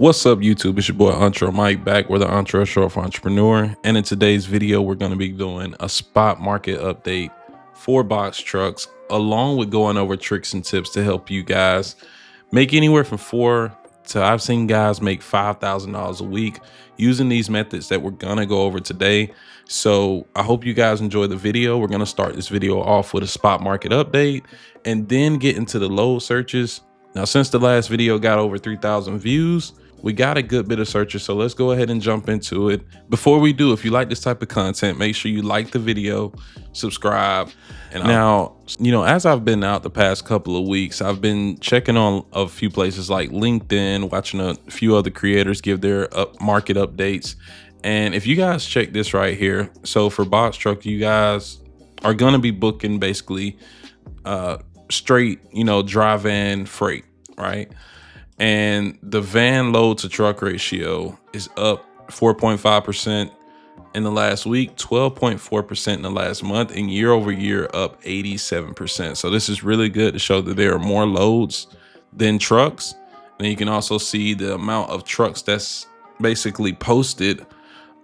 What's up, YouTube? It's your boy Entre Mike back with the Entre Show for Entrepreneur. And in today's video, we're going to be doing a spot market update for box trucks, along with going over tricks and tips to help you guys make anywhere from I've seen guys make $5,000 a week using these methods that we're going to go over today. So I hope you guys enjoy the video. We're going to start this video off with a spot market update and then get into the load searches. Now, since the last video got over 3,000 views, we got a good bit of searches, so let's go ahead and jump into it. Before we do, if you like this type of content, make sure you like the video, subscribe. And now, as I've been out the past couple of weeks, I've been checking on a few places like LinkedIn, watching a few other creators give their market updates. And if you guys check this right here, so for box truck, you guys are going to be booking basically straight, dry van freight, right? And the van load to truck ratio is up 4.5% in the last week, 12.4% in the last month, and year over year up 87%. So this is really good to show that there are more loads than trucks. And you can also see the amount of trucks that's basically posted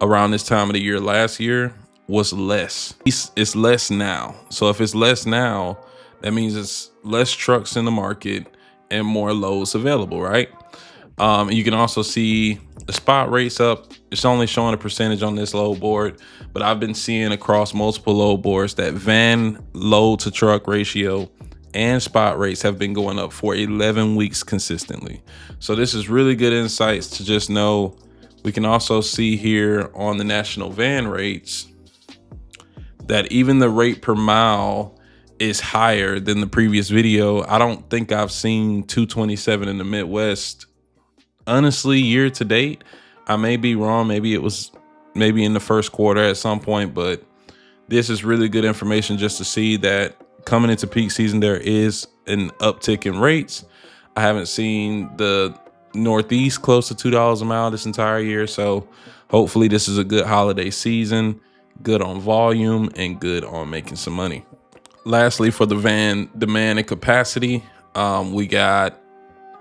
around this time of the year last year was less. It's less now. So if it's less now, that means it's less trucks in the market and more loads available, right? You can also see the spot rates up. It's only showing a percentage on this load board, but I've been seeing across multiple load boards that van load to truck ratio and spot rates have been going up for 11 weeks consistently. So this is really good insights to just know. We can also see here on the national van rates that even the rate per mile is higher than the previous video. I don't think I've seen 227 in the Midwest. Honestly, year to date, I may be wrong. Maybe it was in the first quarter at some point, but this is really good information just to see that coming into peak season, there is an uptick in rates. I haven't seen the Northeast close to $2 a mile this entire year. So hopefully this is a good holiday season, good on volume and good on making some money. Lastly, for the van demand and capacity, we got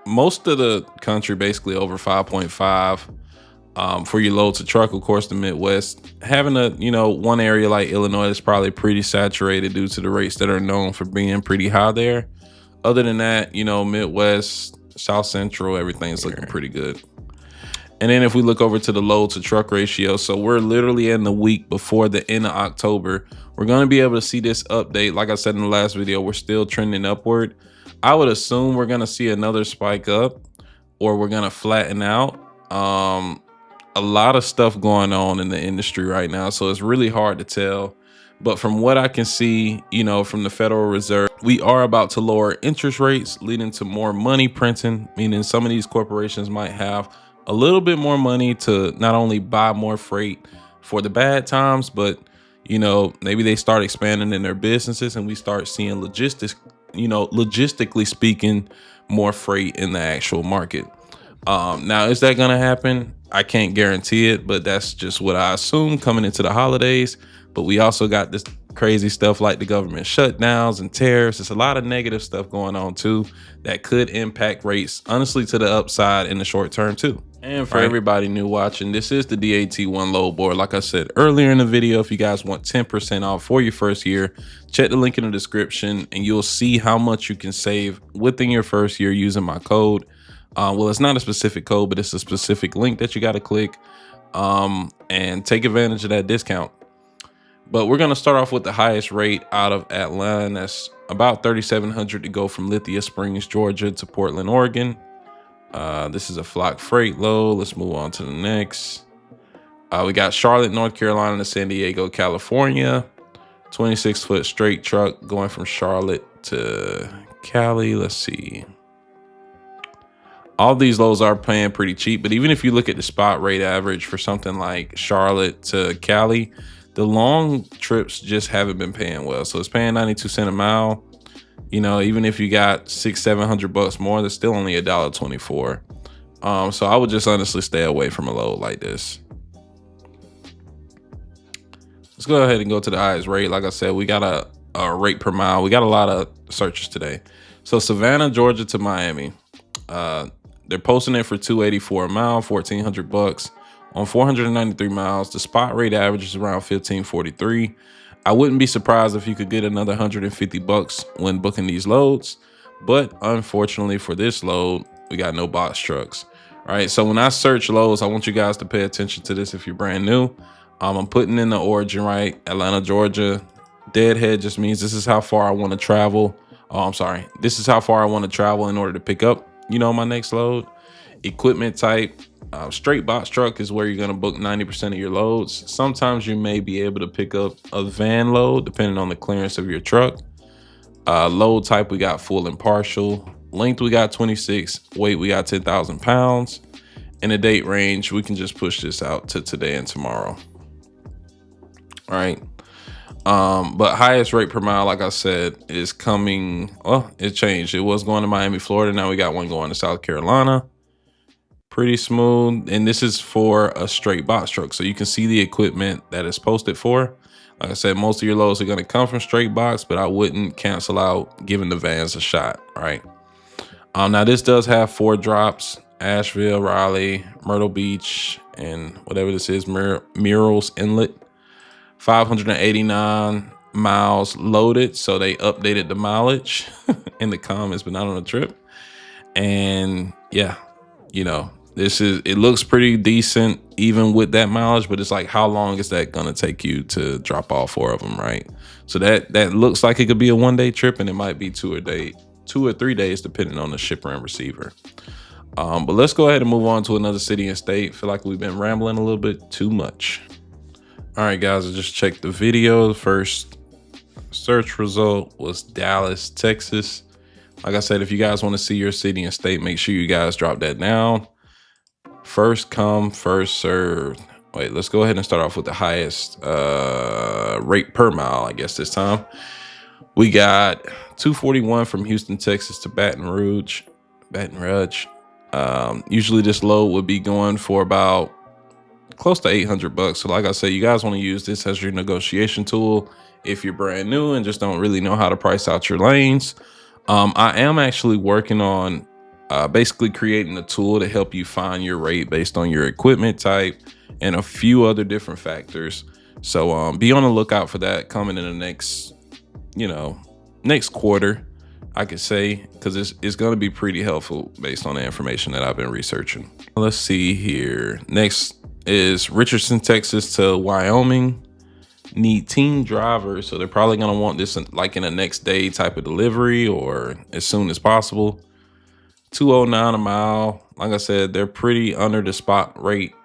most of the country basically over 5.5 for your load to truck. Of course, the Midwest having one area like Illinois is probably pretty saturated due to the rates that are known for being pretty high there. Other than that, Midwest, South Central, everything's looking pretty good. And then if we look over to the load to truck ratio, so we're literally in the week before the end of October. We're going to be able to see this update. Like I said in the last video, we're still trending upward. I would assume we're going to see another spike up or we're going to flatten out. A lot of stuff going on in the industry right now, so it's really hard to tell. But from what I can see, from the Federal Reserve, we are about to lower interest rates, leading to more money printing, meaning some of these corporations might have a little bit more money to not only buy more freight for the bad times, but maybe they start expanding in their businesses and we start seeing logistically speaking, more freight in the actual market. Now, is that going to happen? I can't guarantee it, but that's just what I assume coming into the holidays. But we also got this crazy stuff like the government shutdowns and tariffs. There's a lot of negative stuff going on too that could impact rates, honestly, to the upside in the short term too. And for everybody new watching, this is the DAT one load board. Like I said earlier in the video, if you guys want 10% off for your first year, check the link in the description and you'll see how much you can save within your first year using my code. Well, it's not a specific code, but it's a specific link that you got to click and take advantage of that discount. But we're going to start off with the highest rate out of Atlanta. That's about $3,700 to go from Lithia Springs, Georgia to Portland, Oregon. This is a flock freight load. Let's move on to the next. We got Charlotte, North Carolina to San Diego, California. 26-foot straight truck going from Charlotte to Cali. Let's see. All these loads are paying pretty cheap, but even if you look at the spot rate average for something like Charlotte to Cali, the long trips just haven't been paying well. So it's paying 92 cents a mile. Even if you got $600-700 more, that's still only $1.24. So I would just honestly stay away from a load like this. Let's go ahead and go to the highest rate. Like I said, we got a rate per mile. We got a lot of searches today. So Savannah, Georgia to Miami. They're posting it for 284 a mile, 1,400 bucks on 493 miles. The spot rate average is around 1,543. I wouldn't be surprised if you could get another 150 bucks when booking these loads, but unfortunately for this load, we got no box trucks. All right, so when I search loads, I want you guys to pay attention to this if you're brand new. I'm putting in the origin, right? Atlanta, Georgia. Deadhead just means this is how far I want to travel. Oh, I'm sorry. This is how far I want to travel in order to pick up, my next load. Equipment type, straight box truck is where you're going to book 90% of your loads. Sometimes you may be able to pick up a van load depending on the clearance of your truck. Load type, we got full and partial. Length, we got 26. Weight, we got 10,000 pounds. And the date range, we can just push this out to today and tomorrow. All right. But highest rate per mile, like I said, is coming. Well, it changed. It was going to Miami, Florida. Now we got one going to South Carolina. Pretty smooth. And this is for a straight box truck. So you can see the equipment that it's posted for. Like I said, most of your loads are going to come from straight box, but I wouldn't cancel out giving the vans a shot, right? Now this does have 4 drops: Asheville, Raleigh, Myrtle Beach, and whatever this is, Murals Inlet. 589 miles loaded. So they updated the mileage in the comments, but not on the trip. And yeah, it looks pretty decent even with that mileage, but it's like, how long is that going to take you to drop all 4 of them, right? So that looks like it could be a 1-day trip, and it might be 2 or 3 days, depending on the shipper and receiver. But let's go ahead and move on to another city and state. Feel like we've been rambling a little bit too much. All right, guys, I just checked the video. The first search result was Dallas, Texas. Like I said, if you guys want to see your city and state, make sure you guys drop that down. First come, first served. Wait, let's go ahead and start off with the highest rate per mile, I guess this time. We got 241 from Houston, Texas to Baton Rouge. Usually this load would be going for about close to 800 bucks. So like I said, you guys want to use this as your negotiation tool if you're brand new and just don't really know how to price out your lanes. I am actually working on basically creating a tool to help you find your rate based on your equipment type and a few other different factors. So be on the lookout for that coming in the next quarter, I could say, because it's going to be pretty helpful based on the information that I've been researching. Let's see here. Next is Richardson, Texas to Wyoming. Need team drivers, so they're probably going to want this like in a next day type of delivery or as soon as possible. 209 a mile. Like I said, they're pretty under the spot rate,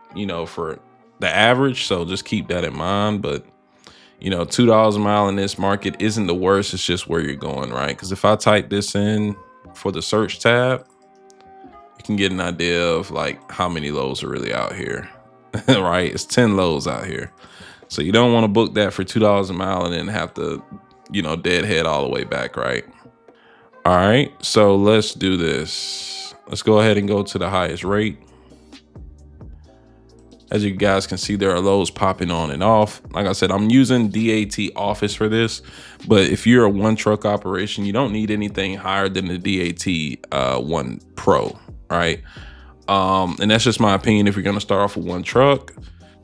for the average, so just keep that in mind. But $2 a mile in this market isn't the worst. It's just where you're going, right? Because if I type this in for the search tab, you can get an idea of like how many loads are really out here. Right? It's 10 loads out here. So you don't want to book that for $2 a mile and then have to, deadhead all the way back, right? All right, so let's do this. Let's go ahead and go to the highest rate. As you guys can see, there are loads popping on and off. Like I said, I'm using DAT Office for this, but if you're a 1 truck operation, you don't need anything higher than the DAT 1 Pro, right? And that's just my opinion. If you're going to start off with 1 truck,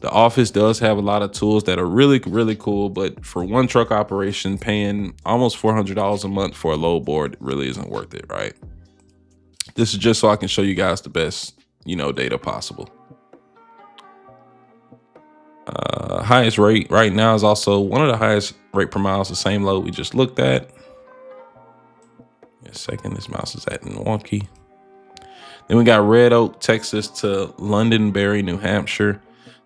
the Office does have a lot of tools that are really, really cool. But for 1 truck operation, paying almost $400 a month for a load board really isn't worth it, right? This is just so I can show you guys the best, data possible. Highest rate right now is also one of the highest rate per mile. Is the same load we just looked at. A second, this mouse is acting wonky. Then we got Red Oak, Texas to Londonderry, New Hampshire.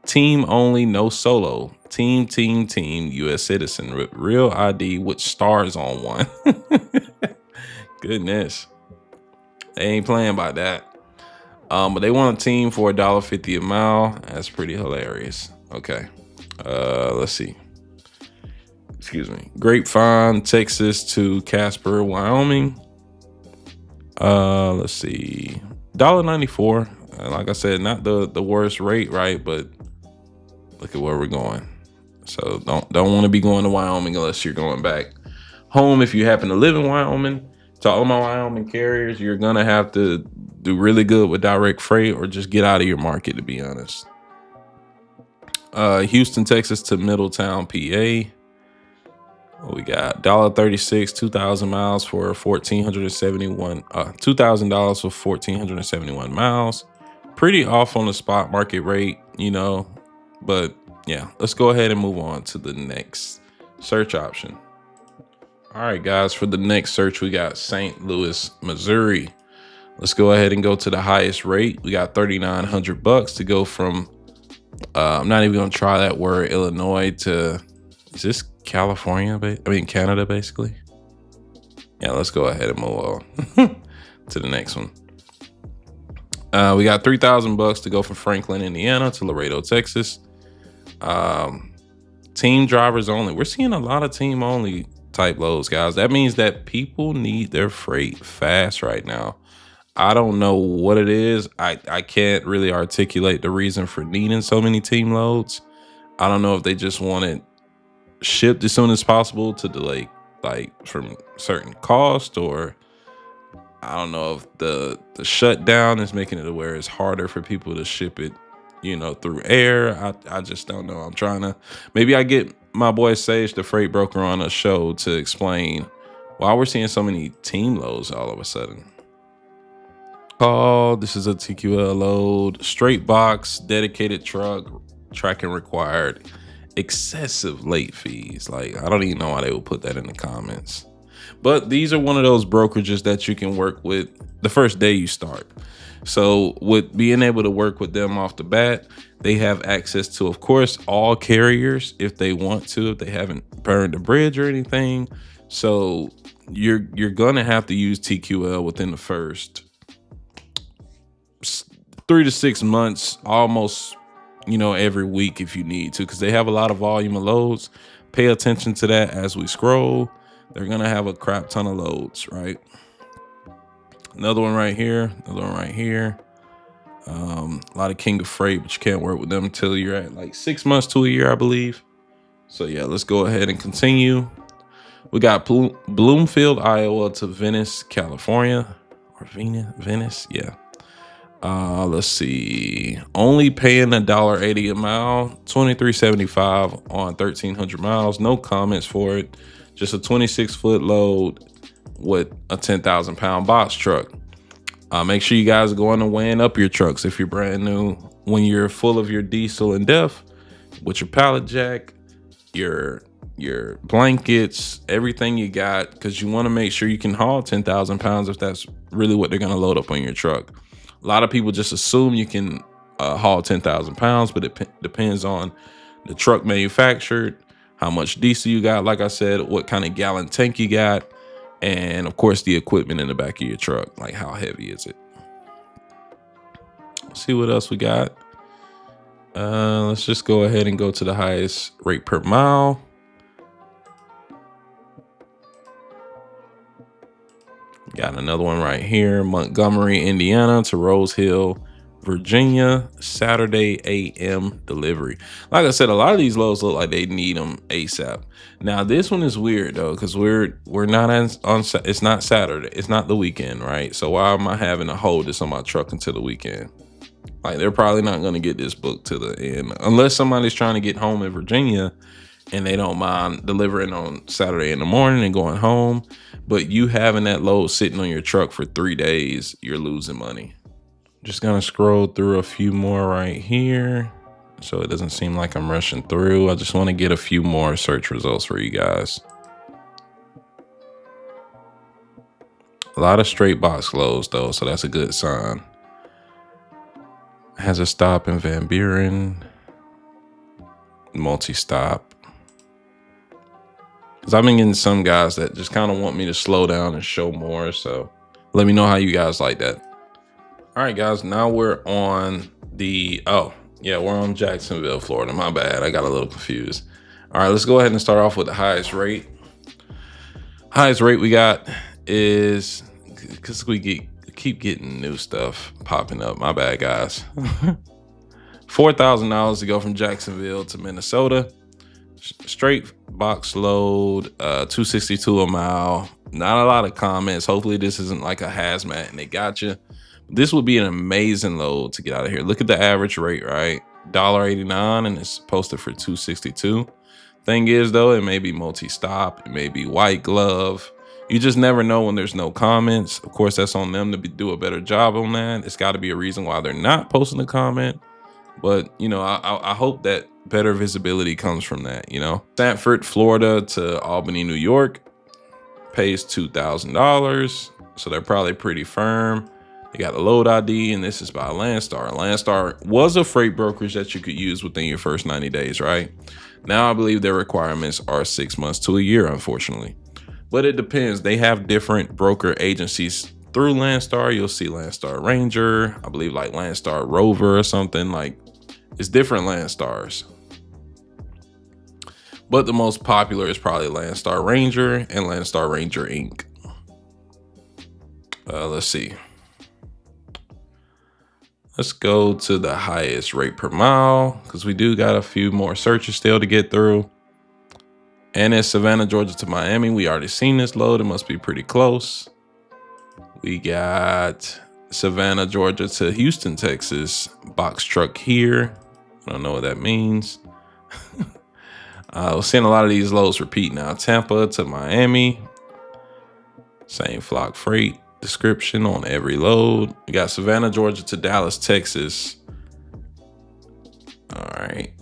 Team only, no solo. Team, U.S. citizen with real ID with stars on one. Goodness. They ain't playing by that. But they want a team for $1.50 a mile. That's pretty hilarious. Okay. Let's see. Excuse me. Grapevine, Texas to Casper, Wyoming. Let's see. $1.94. Like I said, not the worst rate, right? But look at where we're going. So don't want to be going to Wyoming unless you're going back home. If you happen to live in Wyoming, To all my Wyoming carriers, you're gonna have to do really good with direct freight or just get out of your market, to be honest. Houston, Texas to Middletown, PA. We got $1.36, 2,000 miles for 1,471. $2,000 for 1,471 miles. Pretty off on the spot market rate, you know. But yeah, let's go ahead and move on to the next search option. All right, guys, for the next search, we got St. Louis, Missouri. Let's go ahead and go to the highest rate. We got $3,900 to go from. I'm not even gonna try that word, Illinois to. Is this California? Canada, basically. Yeah, let's go ahead and move on to the next one. We got $3,000 to go from Franklin, Indiana to Laredo, Texas. Team drivers only. We're seeing a lot of team only type loads, guys. That means that people need their freight fast right now. I don't know what it is. I can't really articulate the reason for needing so many team loads. I don't know if they just want it shipped as soon as possible to delay, like, from certain cost, or I don't know if the shutdown is making it where it's harder for people to ship it, you know, through air. I just don't know. I'm trying to, maybe I get my boy Sage, the freight broker, on a show to explain why we're seeing so many team loads all of a sudden. Oh, this is a TQL load, straight box, dedicated truck, tracking required, excessive late fees. Like, I don't even know why they would put that in the comments. But these are one of those brokerages that you can work with the first day you start. So with being able to work with them off the bat, they have access to, of course, all carriers if they want to, if they haven't burned a bridge or anything. So you're gonna have to use TQL within the first 3 to 6 months, almost, you know, every week if you need to, because they have a lot of volume of loads. Pay attention to that as we scroll. They're gonna have a crap ton of loads, right? Another one right here, another one right here. A lot of King of Freight, but you can't work with them until you're at like 6 months to a year, I believe. So yeah, let's go ahead and continue. We got Bloomfield, Iowa to Venice, California, or Venice, yeah. Let's see. Only paying $1.80 a mile, $23.75 on 1,300 miles. No comments for it. Just a 26-foot load with a 10,000 pound box truck. Make sure you guys are going to weighing up your trucks if you're brand new. When you're full of your diesel and def, with your pallet jack, your blankets, everything you got, because you want to make sure you can haul 10,000 pounds if that's really what they're going to load up on your truck. A lot of people just assume you can haul 10,000 pounds, but it depends on the truck manufactured, how much diesel you got, like I said, what kind of gallon tank you got, and of course the equipment in the back of your truck, like how heavy is it. Let's see what else we got. Let's just go ahead and go to the highest rate per mile. Got another one right here, Montgomery, Indiana to Rose Hill, Virginia, Saturday AM delivery. Like I said, a lot of these loads look like they need them ASAP. Now this one is weird though, because we're not on. It's not Saturday. It's not the weekend, right? So why am I having to hold this on my truck until the weekend? Like, they're probably not going to get this book to the end unless somebody's trying to get home in Virginia and they don't mind delivering on Saturday in the morning and going home. But you having that load sitting on your truck for 3 days, you're losing money. Just gonna scroll through a few more right here, so it doesn't seem like I'm rushing through. I just want to get a few more search results for you guys. A lot of straight box loads though, so that's a good sign. Has a stop in Van Buren, multi-stop. Because I've been getting some guys that just kind of want me to slow down and show more. So let me know how you guys like that. All right, guys, now we're on we're on Jacksonville, Florida. My bad, I got a little confused. All right, let's go ahead and start off with the highest rate. Highest rate we got is, because we keep getting new stuff popping up. My bad, guys. $4,000 to go from Jacksonville to Minnesota. Straight box load, $2.62 a mile, Not a lot of comments. Hopefully this isn't like a hazmat and they got you. This would be an amazing load to get out of here. Look at the average rate, right? $1.89 and it's posted for $2.62. Thing is though, it may be multi-stop, it may be white glove. You just never know when there's no comments. Of course, that's on them to do a better job on that. It's got to be a reason why they're not posting a comment. But, you know, I hope that better visibility comes from that, you know. Sanford, Florida to Albany, New York pays $2,000. So they're probably pretty firm. They got a load ID, and this is by Landstar. Landstar was a freight brokerage that you could use within your first 90 days, right? Now I believe their requirements are 6 months to a year, unfortunately. But it depends. They have different broker agencies through Landstar. You'll see Landstar Ranger, I believe like Landstar Rover or something. Like, it's different Landstars. But the most popular is probably Landstar Ranger and Landstar Ranger Inc. Let's see. Let's go to the highest rate per mile because we do got a few more searches still to get through. And it's Savannah, Georgia to Miami. We already seen this load. It must be pretty close. We got Savannah, Georgia to Houston, Texas. Box truck here. I don't know what that means. We're seeing a lot of these loads repeat now. Tampa to Miami. Same flock freight description on every load. We got Savannah, Georgia to Dallas, Texas. All right.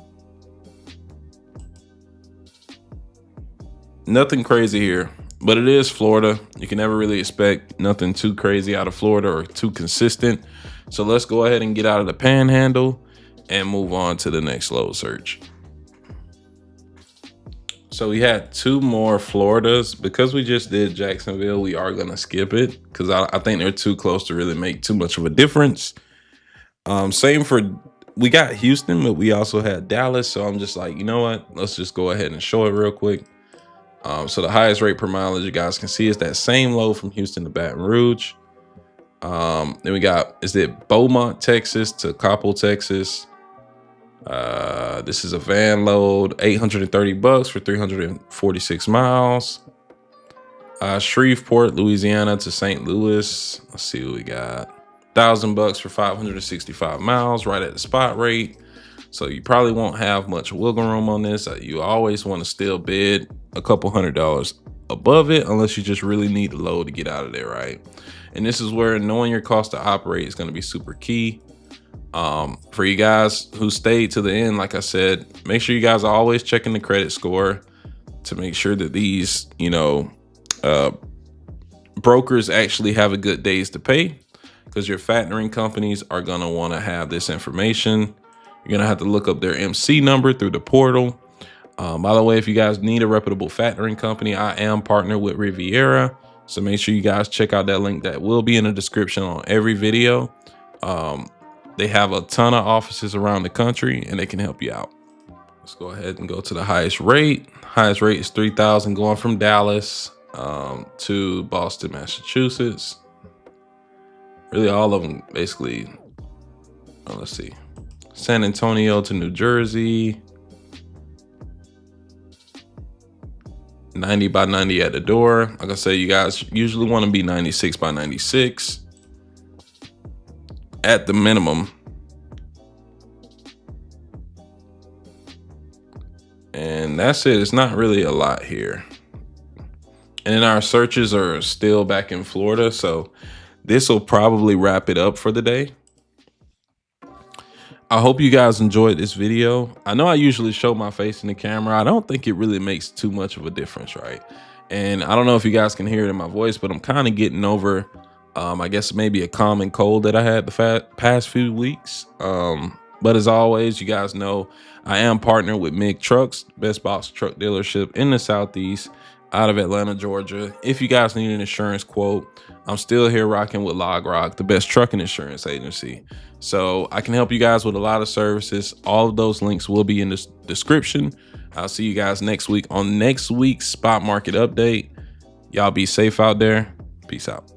Nothing crazy here, but it is Florida. You can never really expect nothing too crazy out of Florida or too consistent. So let's go ahead and get out of the panhandle and move on to the next load search. So we had two more Floridas. Because we just did Jacksonville, we are going to skip it because I think they're too close to really make too much of a difference. Same for, we got Houston, but we also had Dallas. So I'm just like, you know what? Let's just go ahead and show it real quick. So the highest rate per mile, as you guys can see, is that same load from Houston to Baton Rouge. Then we got, is it Beaumont, Texas to Coppell, Texas. This is a van load, $830 for 346 miles. Shreveport, Louisiana to St. Louis. Let's see what we got. $1,000 for 565 miles, right at the spot rate. So you probably won't have much wiggle room on this. You always want to still bid a couple $100 above it unless you just really need the load to get out of there, right? And this is where knowing your cost to operate is going to be super key. For you guys who stayed to the end, like I said, make sure you guys are always checking the credit score to make sure that these, you know, brokers actually have a good days to pay, because your factoring companies are going to want to have this information. You're going to have to look up their MC number through the portal. By the way, if you guys need a reputable factoring company, I am partnered with Riviera. So make sure you guys check out that link that will be in the description on every video. They have a ton of offices around the country and they can help you out. Let's go ahead and go to the highest rate. Highest rate is $3,000 going from Dallas to Boston, Massachusetts. Really all of them basically. Let's see. San Antonio to New Jersey. 90 by 90 at the door. Like I say, you guys usually want to be 96 by 96 at the minimum. And that's it. It's not really a lot here. And then our searches are still back in Florida. So this will probably wrap it up for the day. I hope you guys enjoyed this video. I know I usually show my face in the camera. I don't think it really makes too much of a difference, right? And I don't know if you guys can hear it in my voice, but I'm kind of getting over, I guess maybe a common cold that I had the past few weeks. But as always, you guys know I am partnered with MIG Trucks, best box truck dealership in the Southeast, out of Atlanta, Georgia. If you guys need an insurance quote, I'm still here rocking with LogRock, the best trucking insurance agency. So I can help you guys with a lot of services. All of those links will be in the description. I'll see you guys next week on next week's spot market update. Y'all be safe out there. Peace out.